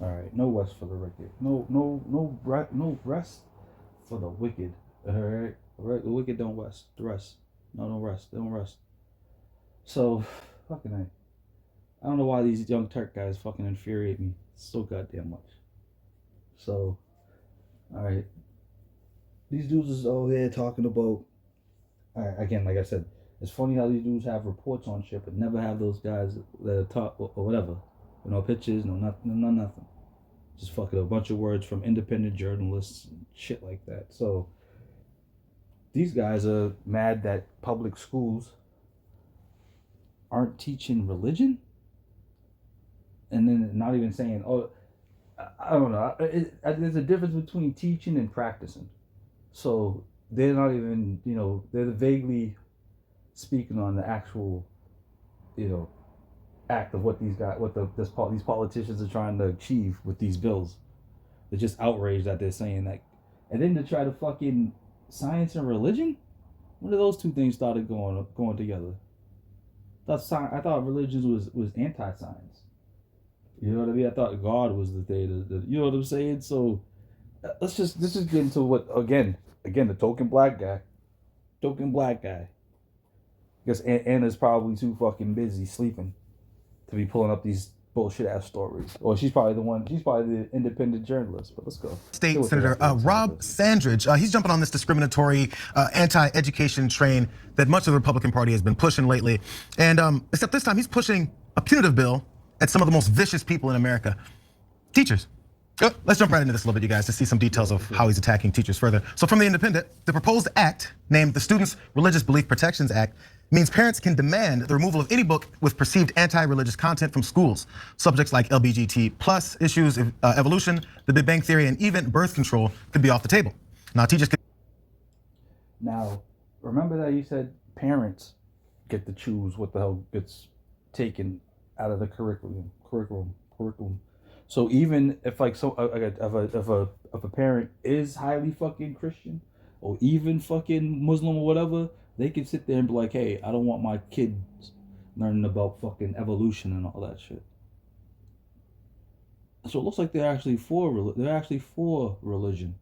All right, no rest for the wicked. No rest for the wicked. All right, the wicked don't rest. The rest, no, don't rest. They don't rest. So, fucking I don't know why these young Turk guys fucking infuriate me so goddamn much. So, all right, these dudes is over there talking about. All right, again, like I said, it's funny how these dudes have reports on shit, but never have those guys that talk or whatever. No pictures, no nothing, no nothing. Just fucking a bunch of words from independent journalists and shit like that. So these guys are mad that public schools aren't teaching religion, and then not even saying, "Oh, I don't know." There's a difference between teaching and practicing. So they're not even, they're vaguely speaking on the actual, act of what these guys, these politicians are trying to achieve with these bills. They're just outraged that they're saying that, and then to try to fucking science and religion. When did those two things started going together? I thought religion was anti-science. You know what I mean? I thought God was the thing. You know what I'm saying? So let's just get into what again the token black guy. I guess Anna's probably too fucking busy sleeping to be pulling up these bullshit ass stories. Or she's probably the independent journalist. But let's go. State Senator Rob Sandridge, he's jumping on this discriminatory anti-education train that much of the Republican Party has been pushing lately. And except this time, he's pushing a punitive bill at some of the most vicious people in America, teachers. Let's jump right into this a little bit, you guys, to see some details of how he's attacking teachers further. So from The Independent, the proposed act, named the Students' Religious Belief Protections Act, means parents can demand the removal of any book with perceived anti-religious content from schools. Subjects like LGBT plus issues, evolution, the Big Bang Theory, and even birth control could be off the table. Now, teachers could. Now, remember that you said parents get to choose what the hell gets taken out of the curriculum. So even if if a parent is highly fucking Christian or even fucking Muslim or whatever, they can sit there and be like, hey, I don't want my kids learning about fucking evolution and all that shit. So it looks like they're actually for religion,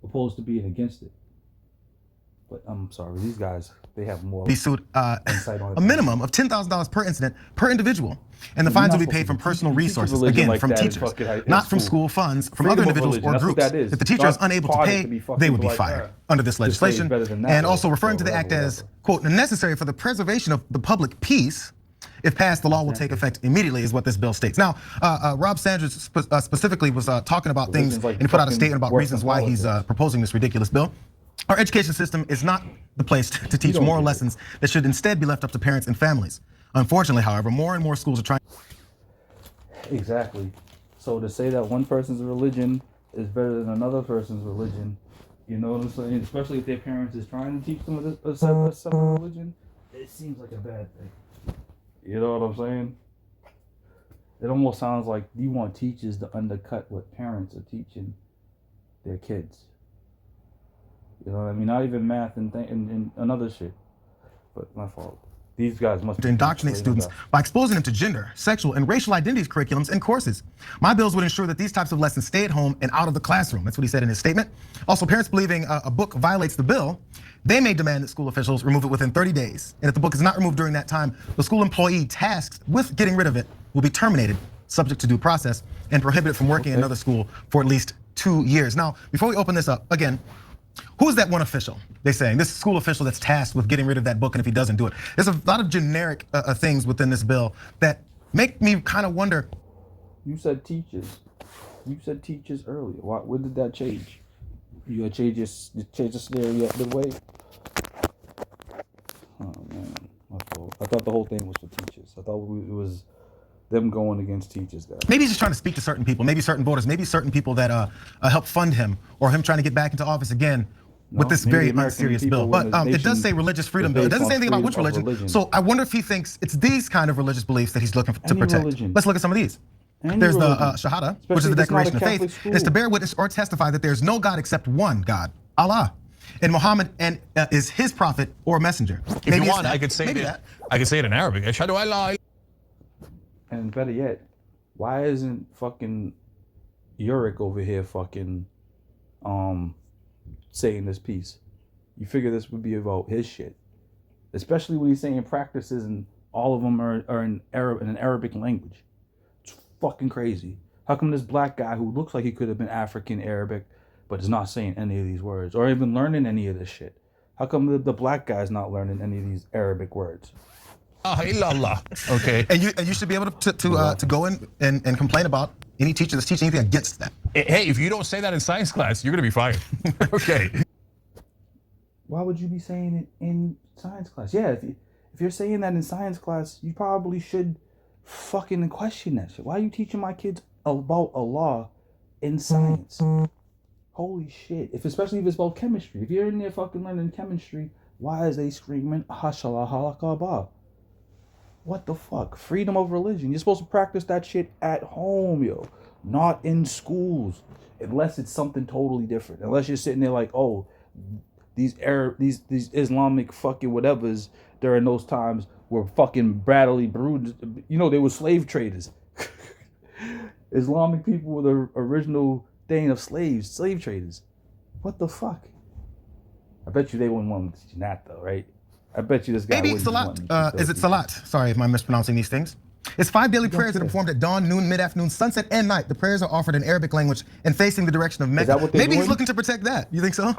opposed to being against it. But I'm sorry, these guys, they have more be sued a minimum of $10,000 per incident per individual, and the fines will be paid from personal resources, again, like from teachers, not from school funds, from other individuals or groups. If the teacher is unable to pay, they would be fired under this legislation. And also referring to the act as, quote, necessary for the preservation of the public peace. If passed, the law will take effect immediately, is what this bill states. Now, Rob Sanders specifically was talking about things and put out a statement about reasons why he's proposing this ridiculous bill. Our education system is not the place to teach moral lessons that should instead be left up to parents and families. Unfortunately, however, more and more schools are trying. Exactly. So to say that one person's religion is better than another person's religion, you know what I'm saying? Especially if their parents is trying to teach them a separate religion, it seems like a bad thing. You know what I'm saying? It almost sounds like you want teachers to undercut what parents are teaching their kids. You know what I mean? Not even math and another shit. But my fault. These guys must indoctrinate students by exposing them to gender, sexual, and racial identities curriculums and courses. My bills would ensure that these types of lessons stay at home and out of the classroom. That's what he said in his statement. Also, parents believing a book violates the bill, they may demand that school officials remove it within 30 days. And if the book is not removed during that time, the school employee tasked with getting rid of it will be terminated, subject to due process, and prohibited from working in another school for at least 2 years. Now, before we open this up, again, who is that one official? They're saying this school official that's tasked with getting rid of that book, and if he doesn't do it, there's a lot of generic things within this bill that make me kind of wonder. You said teachers. You said teachers earlier. When did that change? You gonna change the scenario up the way? Oh man, my fault. I thought the whole thing was for teachers. I thought it was them going against teachers, guys. Maybe he's just trying to speak to certain people, maybe certain voters, maybe certain people that help fund him, or him trying to get back into office again with this very unserious bill. But it does say religious freedom bill. It doesn't say anything about which religion. So I wonder if he thinks it's these kind of religious beliefs that he's looking to protect. Let's look at some of these. There's the Shahada, which is the Declaration of Faith. It's to bear witness or testify that there's no God except one God, Allah. And Muhammad is his prophet or messenger. If maybe you want, I could say it. I could say it in Arabic. Ashhadu an la. And better yet, why isn't fucking Yurik over here fucking saying this piece. You figure this would be about his shit, especially when he's saying practices and all of them are in an Arabic language. It's fucking crazy. How come this black guy who looks like he could have been African Arabic, but is not saying any of these words or even learning any of this shit? How come the black guy's not learning any of these Arabic words? Okay. And you should be able to go in and complain about any teacher that's teaching anything against that. Hey, if you don't say that in science class, you're gonna be fired. Okay. Why would you be saying it in science class? Yeah, if you're saying that in science class, you probably should fucking question that shit. Why are you teaching my kids about Allah in science? Holy shit. Especially if it's about chemistry. If you're in there fucking learning chemistry, why is they screaming Hashala halakaba? What the fuck? Freedom of religion. You're supposed to practice that shit at home, yo. Not in schools. Unless it's something totally different. Unless you're sitting there like, oh, these Islamic fucking whatevers during those times were fucking Bradley Broods. You know, they were slave traders. Islamic people were the original thing of slave traders. What the fuck? I bet you they wouldn't want to teach that though, right? I bet you this guy Maybe wouldn't Salat. want Is it Salat? Sorry if I'm mispronouncing these things. It's 5 daily prayers that are performed at dawn, noon, mid-afternoon, sunset, and night. The prayers are offered in Arabic language and facing the direction of Mecca. Is that what they're Maybe doing? he's looking to protect that. You think so?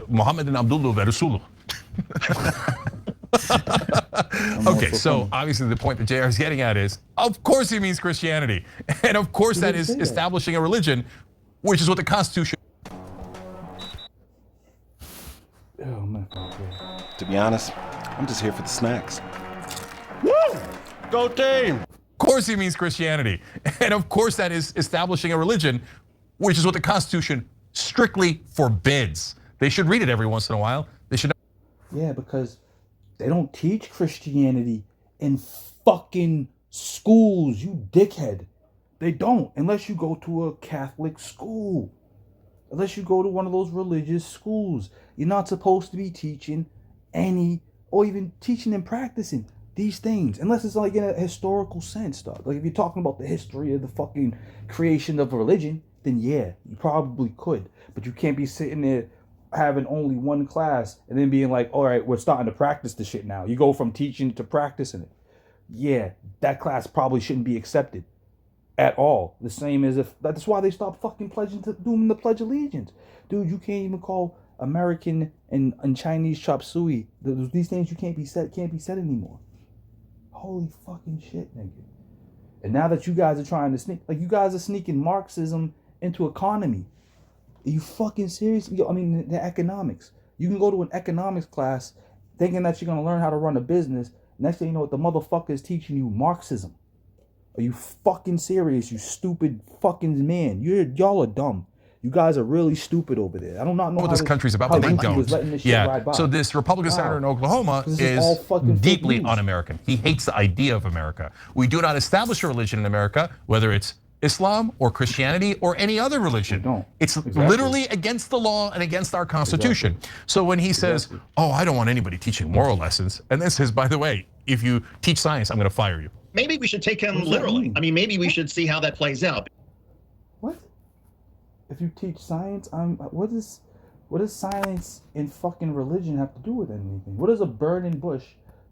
Muhammad and Abdullah wa Rasuluh. Okay, so obviously the point that JR is getting at is, of course he means Christianity. And of course that is establishing a religion, which is what the Constitution. Oh, man. To be honest, I'm just here for the snacks. Woo! Go team! Of course he means Christianity. And of course that is establishing a religion, which is what the Constitution strictly forbids. They should read it every once in a while. They should. Yeah, because they don't teach Christianity in fucking schools, you dickhead. They don't, unless you go to a Catholic school. Unless you go to one of those religious schools. You're not supposed to be teaching any, or even teaching and practicing these things. Unless it's like in a historical sense, dog. Like if you're talking about the history of the fucking creation of religion, then yeah, you probably could. But you can't be sitting there having only one class and then being like, all right, we're starting to practice the shit now. You go from teaching to practicing it. Yeah, that class probably shouldn't be accepted at all. The same as if, that's why they stopped fucking doing the Pledge of Allegiance. Dude, you can't even call American and Chinese chop suey. These things you can't be said anymore. Holy fucking shit, nigga. And now that you guys are trying to you guys are sneaking Marxism into economy. Are you fucking serious? I mean, the economics. You can go to an economics class thinking that you're going to learn how to run a business. Next thing you know, what the motherfucker is teaching you Marxism. Are you fucking serious, you stupid fucking man? Y'all are dumb. You guys are really stupid over there. I don't know what this country's about, but they don't. Yeah. So this Republican senator in Oklahoma is deeply un-American. He hates the idea of America. We do not establish a religion in America, whether it's Islam or Christianity or any other religion. It's literally against the law and against our Constitution. So when he says, oh, I don't want anybody teaching moral lessons, and then says, by the way, if you teach science, I'm going to fire you. Maybe we should take him literally. I mean, maybe we should see how that plays out. What? If you teach science, what does science and fucking religion have to do with anything? What does a burning bush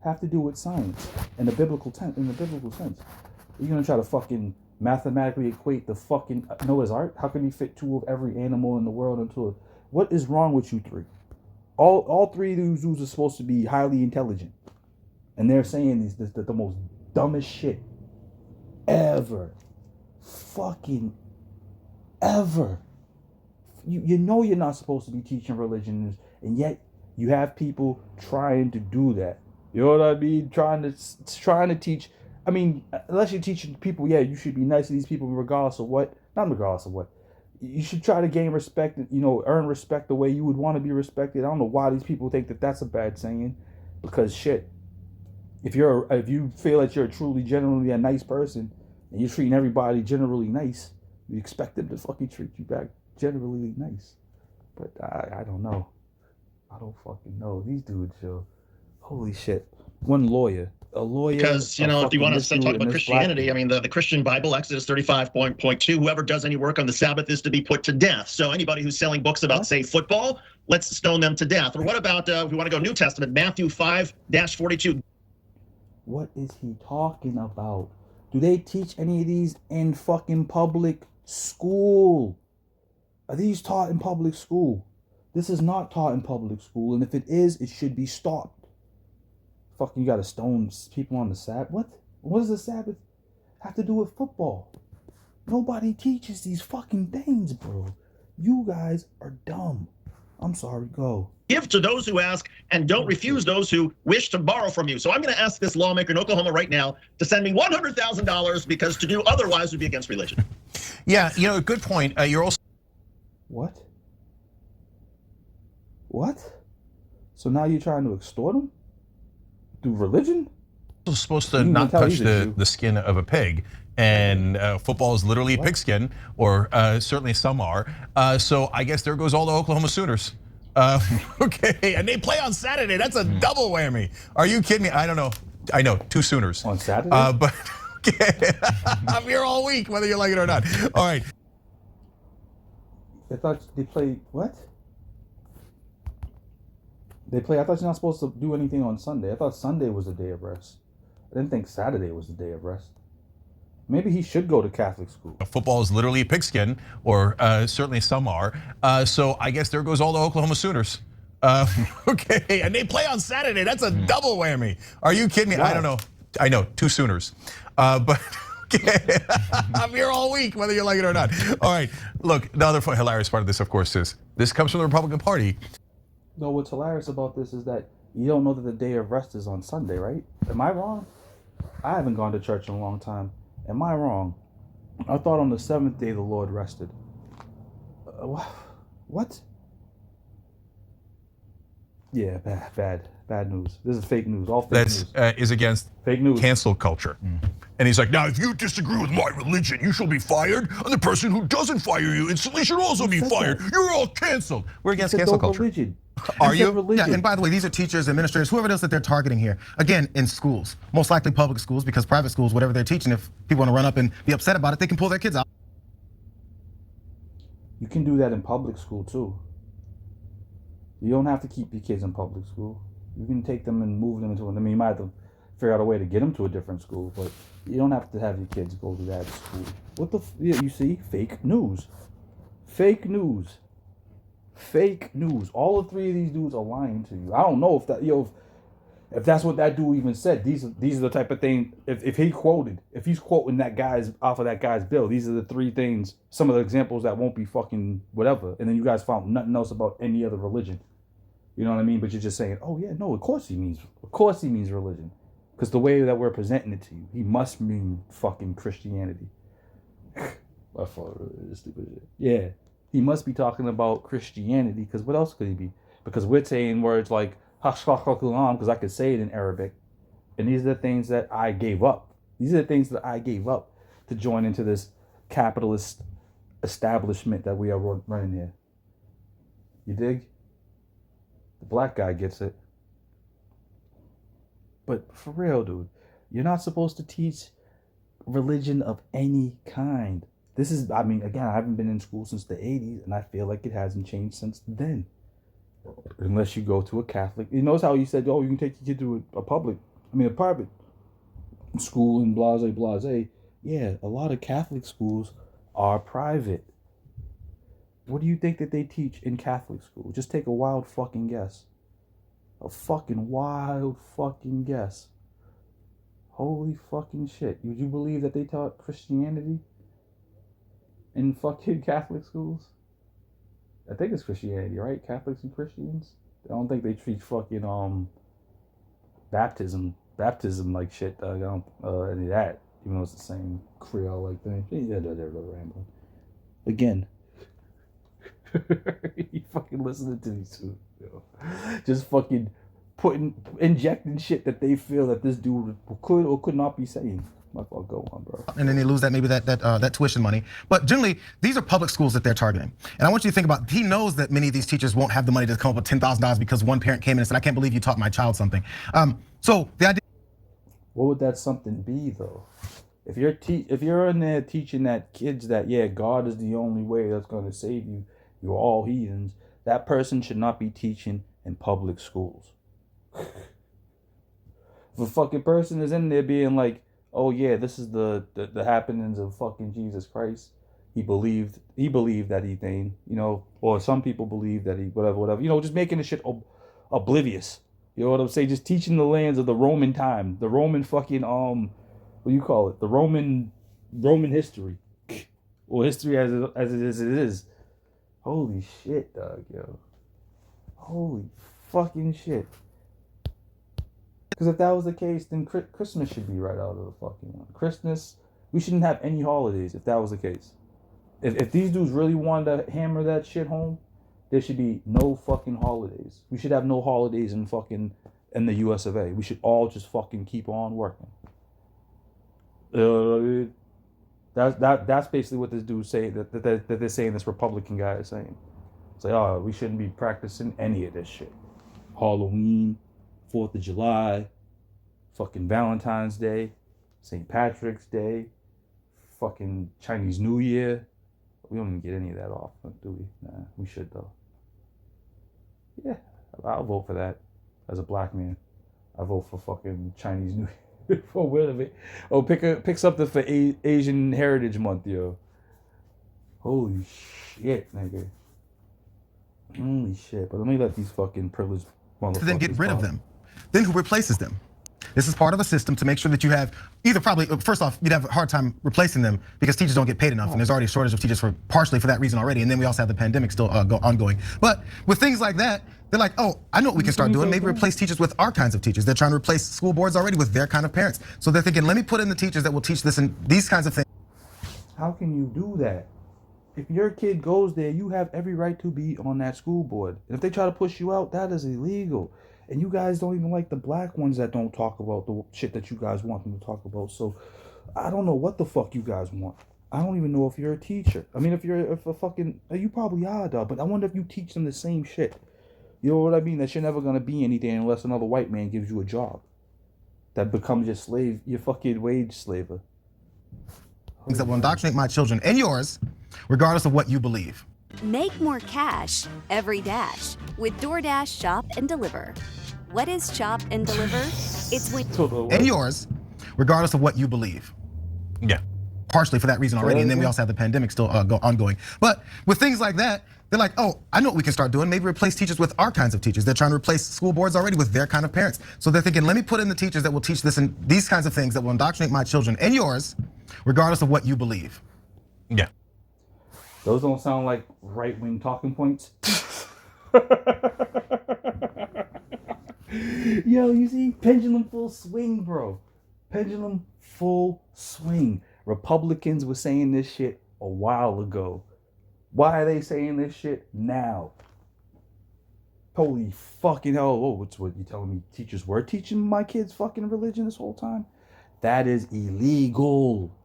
have to do with science in the biblical sense? Are you gonna try to fucking mathematically equate the fucking Noah's Ark? How can you fit 2 of every animal in the world into it? What is wrong with you 3? All 3 of these dudes are supposed to be highly intelligent, and they're saying the most dumbest shit ever. Fucking ever. You know you're not supposed to be teaching religion, and yet you have people trying to do that. You know what I mean? Trying to teach. I mean, unless you're teaching people, yeah, you should be nice to these people regardless of what. Not regardless of what. You should try to gain respect and, earn respect the way you would want to be respected. I don't know why these people think that that's a bad saying, because shit. If you feel that you're truly, genuinely a nice person, and you're treating everybody generally nice, you expect them to fucking treat you back generally nice. But I don't know. I don't fucking know. These dudes, yo. Holy shit. One lawyer a lawyer. Because, you know, if you want to talk about Christianity, I mean, the Christian Bible, Exodus 35.2, whoever does any work on the Sabbath is to be put to death. So anybody who's selling books about, say, football, let's stone them to death. Or what about, if we want to go New Testament, Matthew 5-42. What is he talking about? Do they teach any of these in fucking public school? Are these taught in public school? This is not taught in public school, and if it is, it should be stopped. Fucking, you gotta stone people on the Sabbath. What? What does the Sabbath have to do with football? Nobody teaches these fucking things, bro. You guys are dumb. I'm sorry, go. Give to those who ask, and don't refuse those who wish to borrow from you. So I'm going to ask this lawmaker in Oklahoma right now to send me $100,000, because to do otherwise would be against religion. Yeah, you know, good point. You're also... What? What? So now you're trying to extort them? Through religion? You're supposed to not touch the skin of a pig. And football is literally a pigskin, or certainly some are. So I guess there goes all the Oklahoma Sooners. Okay, and they play on Saturday. That's a double whammy. Are you kidding me? I don't know. I know, 2 Sooners. On Saturday? But okay, I'm here all week, whether you like it or not. All right. I thought they played, what? I thought you're not supposed to do anything on Sunday. I thought Sunday was a day of rest. I didn't think Saturday was the day of rest. Maybe he should go to Catholic school. Football is literally a pigskin, or certainly some are. So I guess there goes all the Oklahoma Sooners. Okay, and they play on Saturday. That's a double whammy. Are you kidding me? Wow. I don't know. I know, 2 Sooners. But okay, I'm here all week, whether you like it or not. All right, look, the other hilarious part of this, of course, is this comes from the Republican Party. No, what's hilarious about this is that you don't know that the day of rest is on Sunday, right? Am I wrong? I haven't gone to church in a long time. Am I wrong? I thought on the 7th day the Lord rested. What? Yeah, bad news. This is fake news. All fake news. That is against fake news. Cancel culture. And he's like, now if you disagree with my religion, you shall be fired. And the person who doesn't fire you instantly should also be fired. You're all canceled. We're against cancel culture. Religion. Are you? Religion. Yeah, and by the way, these are teachers, administrators, whoever it is that they're targeting here. Again, in schools, most likely public schools, because private schools, whatever they're teaching, if people want to run up and be upset about it, they can pull their kids out. You can do that in public school too. You don't have to keep your kids in public school. You can take them and move them into, I mean, you might have to figure out a way to get them to a different school, but you don't have to have your kids go to that school. What the, yeah, you see, fake news. Fake news. Fake news. All 3 of these dudes are lying to you. I don't know if that, if that's what that dude even said. These are the type of thing. If he's quoting that guy's off of that guy's bill, these are the 3 things. Some of the examples that won't be fucking whatever. And then you guys found nothing else about any other religion. You know what I mean? But you're just saying, oh yeah, no, of course he means religion, because the way that we're presenting it to you, he must mean fucking Christianity. My fault, stupid shit. Yeah. He must be talking about Christianity, because what else could he be? Because we're saying words like hashkakulam, because I could say it in Arabic. And these are the things that I gave up. These are the things that I gave up to join into this capitalist establishment that we are running here. You dig? The black guy gets it. But for real, dude, you're not supposed to teach religion of any kind. This is, I mean, again, I haven't been in school since the 80s, and I feel like it hasn't changed since then. Unless you go to a Catholic. You notice how you said, oh, you can take your kid to a private school and blase. Yeah, a lot of Catholic schools are private. What do you think that they teach in Catholic school? Just take a wild fucking guess. A fucking wild fucking guess. Holy fucking shit. Would you believe that they taught Christianity in fucking Catholic schools? I think it's Christianity, right? Catholics and Christians. I don't think they treat fucking baptism like shit. I don't any of that, even though it's the same Creole like thing. Rambling again. You fucking listening to these two, just fucking injecting shit that they feel that this dude could or could not be saying. My fault, go on, bro. And then they lose that tuition money. But generally, these are public schools that they're targeting. And I want you to think about, he knows that many of these teachers won't have the money to come up with $10,000 because one parent came in and said, I can't believe you taught my child something. So the idea. What would that something be though? If you're in there teaching that kids that God is the only way that's going to save you, you're all heathens. That person should not be teaching in public schools. If a fucking person is in there being like, oh yeah, this is the happenings of fucking Jesus Christ. He believed that he thing, or some people believe that he whatever, just making the shit oblivious. You know what I'm saying? Just teaching the lands of the Roman time, the Roman fucking what do you call it? The Roman history, or history as it is. Holy shit, dog, yo. Holy fucking shit. Because if that was the case, then Christmas should be right out of the fucking one. Christmas, we shouldn't have any holidays if that was the case. If these dudes really wanted to hammer that shit home, there should be no fucking holidays. We should have no holidays in the US of A. We should all just fucking keep on working. That's basically what this dude say that they're saying, this Republican guy is saying. It's like, oh, we shouldn't be practicing any of this shit. Halloween, 4th of July, fucking Valentine's Day, St. Patrick's Day, fucking Chinese New Year. We don't even get any of that off, do we? Nah, we should though. Yeah, I'll vote for that as a black man. I vote for fucking Chinese New Year. For whatever. Oh, pick something for Asian Heritage Month, yo. Holy shit, nigga. Holy shit. But let me let these fucking privileged motherfuckers then get rid of them. Then who replaces them? This is part of a system to make sure that you have first off, you'd have a hard time replacing them because teachers don't get paid enough, and there's already a shortage of teachers partially for that reason already, and then we also have the pandemic still ongoing. But with things like that, they're like, oh, I know what we can start doing. Maybe replace teachers with our kinds of teachers. They're trying to replace school boards already with their kind of parents. So they're thinking, let me put in the teachers that will teach this and these kinds of things. How can you do that? If your kid goes there, you have every right to be on that school board. And if they try to push you out, that is illegal. And you guys don't even like the black ones that don't talk about the shit that you guys want them to talk about. So I don't know what the fuck you guys want. I don't even know if you're a teacher. I mean, you probably are, though. But I wonder if you teach them the same shit. You know what I mean? That you're never gonna be anything unless another white man gives you a job. That becomes your slave, your fucking wage slaver. Things that will indoctrinate my children and yours, regardless of what you believe. Make more cash every dash with DoorDash Shop and Deliver. What is Shop and Deliver? It's when and yours, regardless of what you believe. Yeah. Partially for that reason already, and then we also have the pandemic still ongoing. But with things like that, they're like, oh, I know what we can start doing. Maybe replace teachers with our kinds of teachers. They're trying to replace school boards already with their kind of parents. So they're thinking, let me put in the teachers that will teach this and these kinds of things that will indoctrinate my children and yours, regardless of what you believe. Yeah. Those don't sound like right-wing talking points. Yo, you see? Pendulum full swing, bro. Pendulum full swing. Republicans were saying this shit a while ago. Why are they saying this shit now? Holy fucking hell. Oh, what you telling me? Teachers were teaching my kids fucking religion this whole time? That is illegal.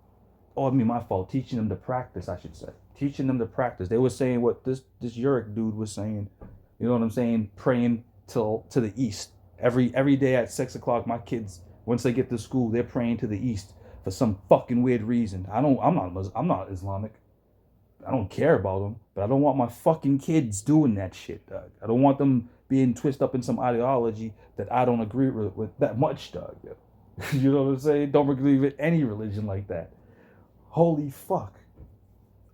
Oh, I mean, my fault. Teaching them to practice, I should say. Teaching them to practice. They were saying what this Uric dude was saying. You know what I'm saying? Praying to the east. Every day at 6 o'clock, my kids, once they get to school, they're praying to the east for some fucking weird reason. I'm not Islamic. I don't care about them, but I don't want my fucking kids doing that shit, dog. I don't want them being twisted up in some ideology that I don't agree with that much, dog. You know what I'm saying? Don't agree with any religion like that. Holy fuck.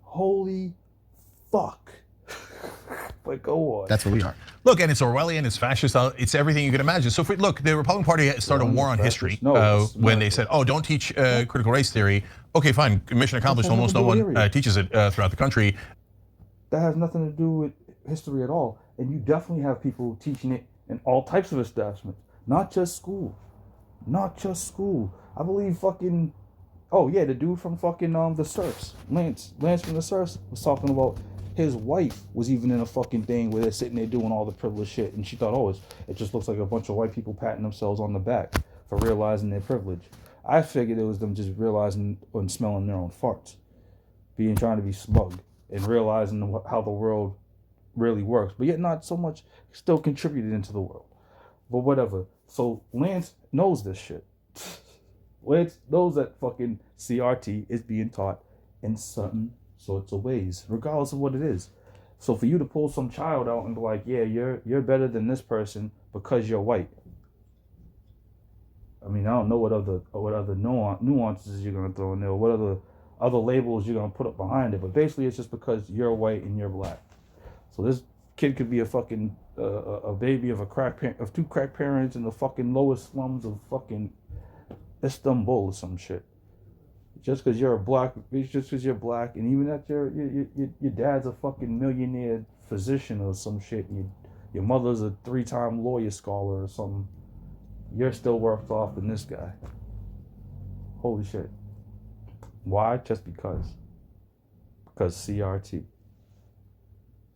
Holy fuck. But go on. That's what we are. Look, and it's Orwellian, it's fascist, it's everything you can imagine. So look, the Republican Party started a war on history when they said, oh, don't teach critical race theory. Okay, fine, mission accomplished. Almost no one teaches it throughout the country. That has nothing to do with history at all. And you definitely have people teaching it in all types of establishments. Not just school. Not just school. I believe fucking, oh yeah, the dude from fucking the Serfs, Lance from the Serfs was talking about his wife was even in a fucking thing where they're sitting there doing all the privileged shit, and she thought, oh, it just looks like a bunch of white people patting themselves on the back for realizing their privilege. I figured it was them just realizing and smelling their own farts, trying to be smug and realizing how the world really works, but yet not so much still contributed into the world. But whatever. So Lance knows this shit. Well, it knows that fucking CRT is being taught in certain sorts of ways, regardless of what it is. So for you to pull some child out and be like, yeah, you're better than this person because you're white. I mean, I don't know what other nuances you're gonna throw in there, or what other labels you're gonna put up behind it. But basically, it's just because you're white and you're black. So this kid could be a fucking a baby of two crack parents in the fucking lowest slums of fucking Istanbul or some shit. Just because you're black, and even that your dad's a fucking millionaire physician or some shit, and your mother's a 3-time lawyer scholar or something, you're still worse off than this guy. Holy shit. Why? Just because. Because CRT.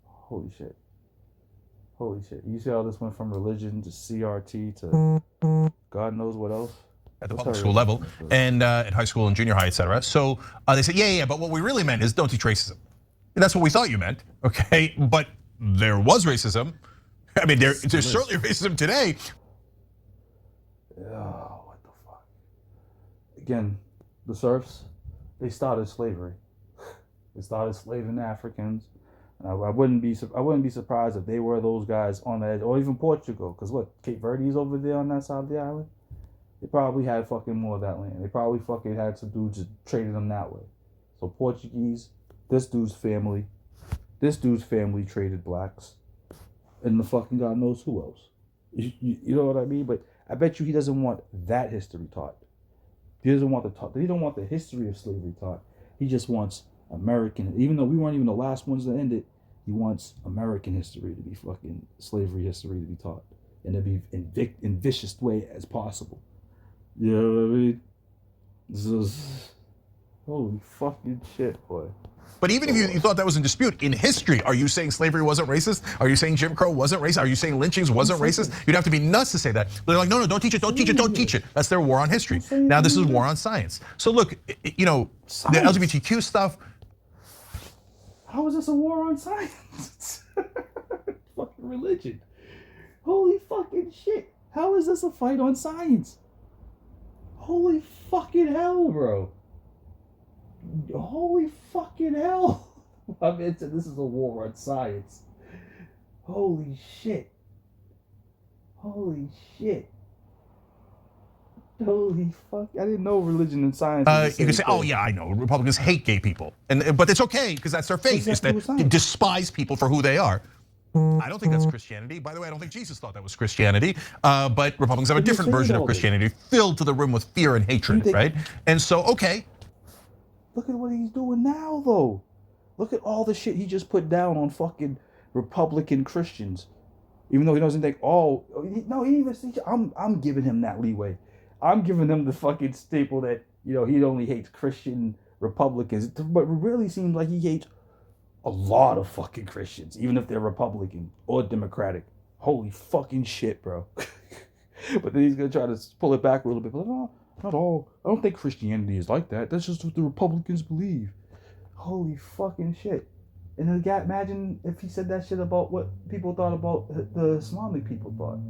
Holy shit. Holy shit. You see how this went from religion to CRT to God knows what else? At the public school level and at high school and junior high, etc. So they say, yeah, but what we really meant is don't teach racism. And that's what we thought you meant, okay? But there was racism. I mean, there's certainly racism today. Oh, what the fuck? Again, the serfs, they started slavery. They started slaving Africans. I wouldn't be surprised if they were those guys on the edge, or even Portugal, because what, Cape Verde's over there on that side of the island? They probably had fucking more of that land. They probably fucking had some dudes just traded them that way. So Portuguese, this dude's family traded blacks, and the fucking God knows who else. You know what I mean? But I bet you he doesn't want that history taught. He doesn't want he don't want the history of slavery taught. He just wants American. Even though we weren't even the last ones to end it, he wants American history to be fucking slavery history to be taught, and to be in vicious way as possible. You know what I mean? This is holy fucking shit, boy. But even if you thought that was in dispute, in history, are you saying slavery wasn't racist? Are you saying Jim Crow wasn't racist? Are you saying lynchings wasn't racist? You'd have to be nuts to say that. They're like, no, don't teach it, don't teach it, don't teach it. That's their war on history. Now this is war on science. So look, you know, the LGBTQ stuff. How is this a war on science? Fucking religion. Holy fucking shit. How is this a fight on science? Holy fucking hell, bro. Holy fucking hell. I'm into this is a war on science. Holy shit. Holy shit. Holy fuck. I didn't know religion and science. You can say, oh yeah, I know. Republicans hate gay people. But it's okay, because that's their faith. It's that they despise people for who they are. I don't think that's Christianity. By the way, I don't think Jesus thought that was Christianity. But Republicans have a different version of Christianity, filled to the rim with fear and hatred, right? And so, okay. Look at what he's doing now, though. Look at all the shit he just put down on fucking Republican Christians. Even though he doesn't think, I'm giving him that leeway. I'm giving him the fucking staple that, you know, he only hates Christian Republicans. But it really seems like he hates a lot of fucking Christians, even if they're Republican or Democratic. Holy fucking shit, bro. But then he's gonna try to pull it back a little bit. But no, not all. I don't think Christianity is like that. That's just what the Republicans believe. Holy fucking shit. And then imagine if he said that shit about what people thought about the Islamic people thought.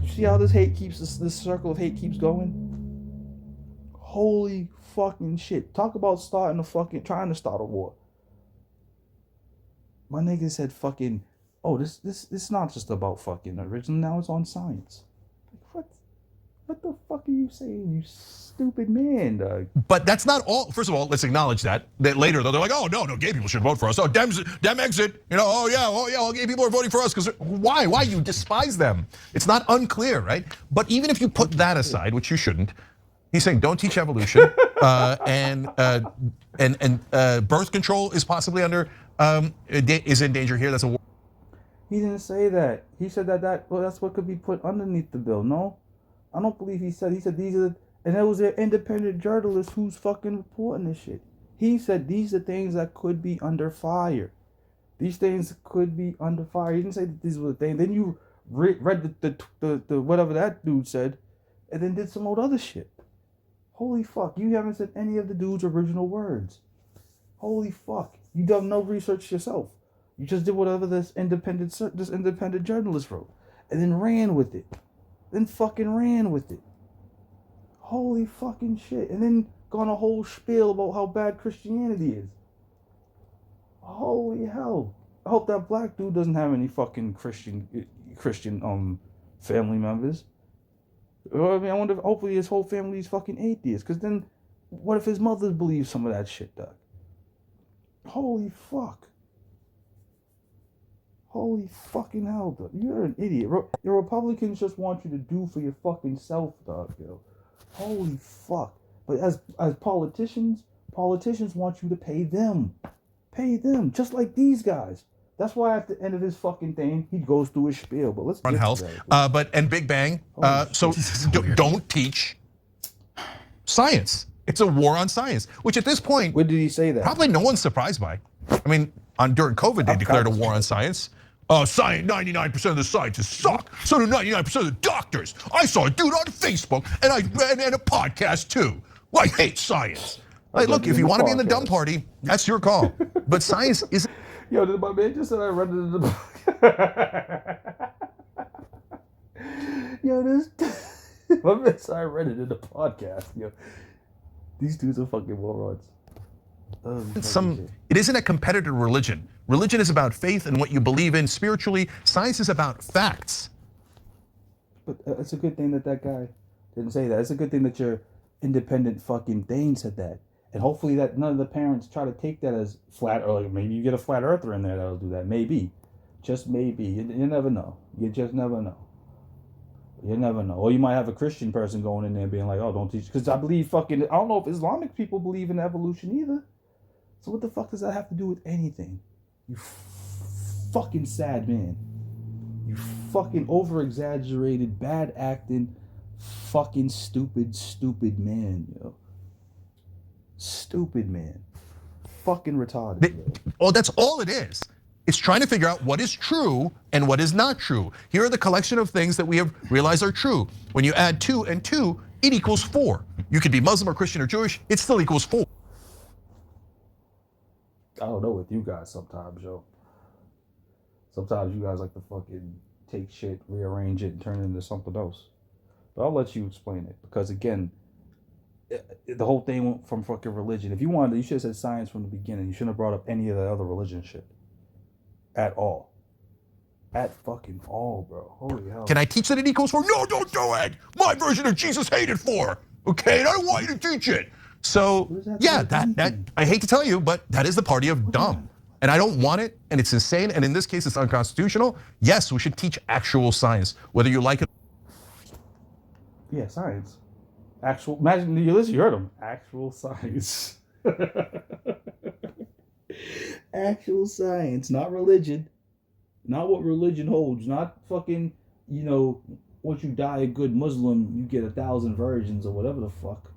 You see how this this circle of hate keeps going? Holy fucking shit. Talk about trying to start a war. My nigga said fucking, oh, this not just about fucking original, now it's on science. Like, what the fuck are you saying, you stupid man, dog? But that's not all. First of all, let's acknowledge that later, though, they're like, oh, no, gay people should vote for us. Oh, Dem exit. You know, oh yeah, all gay people are voting for us. Because why? You despise them. It's not unclear, right? But even if you put that aside, which you shouldn't, he's saying don't teach evolution, and birth control is possibly is in danger here. That's a war. He didn't say that. He said that's what could be put underneath the bill. No, I don't believe he said these are, and it was an independent journalist who's fucking reporting this shit. He said these are things that could be under fire. These things could be under fire. He didn't say that these were the things. Then you read the whatever that dude said, and then did some old other shit. Holy fuck, you haven't said any of the dude's original words. Holy fuck, you done no research yourself. You just did whatever this independent journalist wrote, and then ran with it. Holy fucking shit. And then go on a whole spiel about how bad Christianity is. Holy hell. I hope that black dude doesn't have any fucking Christian family members. I mean, I wonder if hopefully his whole family is fucking atheists. Because then, what if his mother believes some of that shit, Doug? Holy fuck. Holy fucking hell, Doug. You're an idiot. Your Republicans just want you to do for your fucking self, Doug, yo. Holy fuck. But as politicians want you to pay them. Pay them, just like these guys. That's why at the end of his fucking thing, he goes through his spiel. But let's on health. And Big Bang. So don't teach science. It's a war on science, which at this point, when did he say that? Probably no one's surprised by. I mean, during COVID, they declared a war on science. Science, 99% of the scientists suck. So do 99% of the doctors. I saw a dude on Facebook, and a podcast too. Well, I hate science. Like, look, if you want to be in the dumb party, that's your call. But science isn't. Yo, my man just said I read it in the book. Yo, my man said I read it in the podcast. Yo, these dudes are fucking morons. It isn't a competitive religion. Religion is about faith and what you believe in spiritually. Science is about facts. But it's a good thing that guy didn't say that. It's a good thing that your independent fucking Dane said that. And hopefully that none of the parents try to take that as flat, or like maybe you get a flat earther in there that'll do that. Maybe. Just maybe. You never know. You just never know. You never know. Or you might have a Christian person going in there being like, oh, don't teach. Because I believe I don't know if Islamic people believe in evolution either. So what the fuck does that have to do with anything? You fucking sad man. You fucking over-exaggerated, bad acting, fucking stupid man, yo. Stupid man. Fucking retarded. Oh, that's all it is. It's trying to figure out what is true and what is not true. Here are the collection of things that we have realized are true. When you add 2 and 2, it equals 4. You could be Muslim or Christian or Jewish, it still equals 4. I don't know with you guys sometimes, yo. Sometimes you guys like to fucking take shit, rearrange it, and turn it into something else. But I'll let you explain it. Because again, the whole thing went from fucking religion. If you wanted, you should have said science from the beginning. You shouldn't have brought up any of the other religion shit. At all. At fucking all, bro. Holy hell. Can I teach that it equals 4? No, don't do it. My version of Jesus hated 4. Okay, and I don't want you to teach it. So, yeah, that I hate to tell you, but that is the party of dumb. And I don't want it, and it's insane, and in this case, it's unconstitutional. Yes, we should teach actual science, whether you like it. Yeah, science. Actual, imagine, you heard him. Actual science. Actual science, not religion. Not what religion holds. Not fucking, once you die a good Muslim, you get 1,000 virgins or whatever the fuck.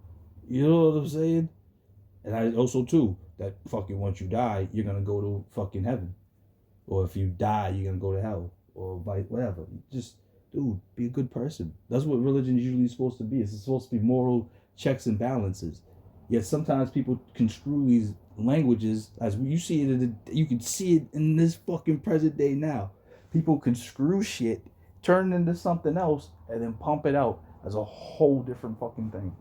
You know what I'm saying? And I also, too, that fucking once you die, you're going to go to fucking heaven. Or if you die, you're going to go to hell. Or whatever. Just, dude, be a good person. That's what religion is usually supposed to be. It's supposed to be moral checks and balances. Yet sometimes people construe these languages as you see it. You can see it in this fucking present day now. People construe shit, turn it into something else, and then pump it out as a whole different fucking thing.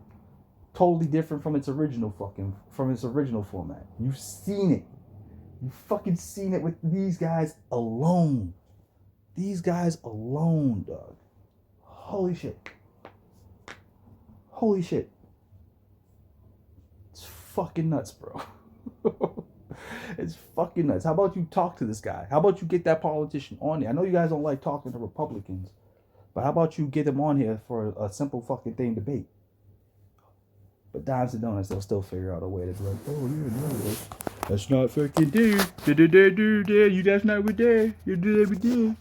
Totally different from its original format. You've seen it. You've fucking seen it with these guys alone. These guys alone, dog. Holy shit. Holy shit. It's fucking nuts, bro. It's fucking nuts. How about you talk to this guy? How about you get that politician on here? I know you guys don't like talking to Republicans, but how about you get him on here for a simple fucking thing debate? But Dimes and Donuts, they'll still figure out a way to be like, oh, yeah, that's not fucking there. You that's not with there. You do every day.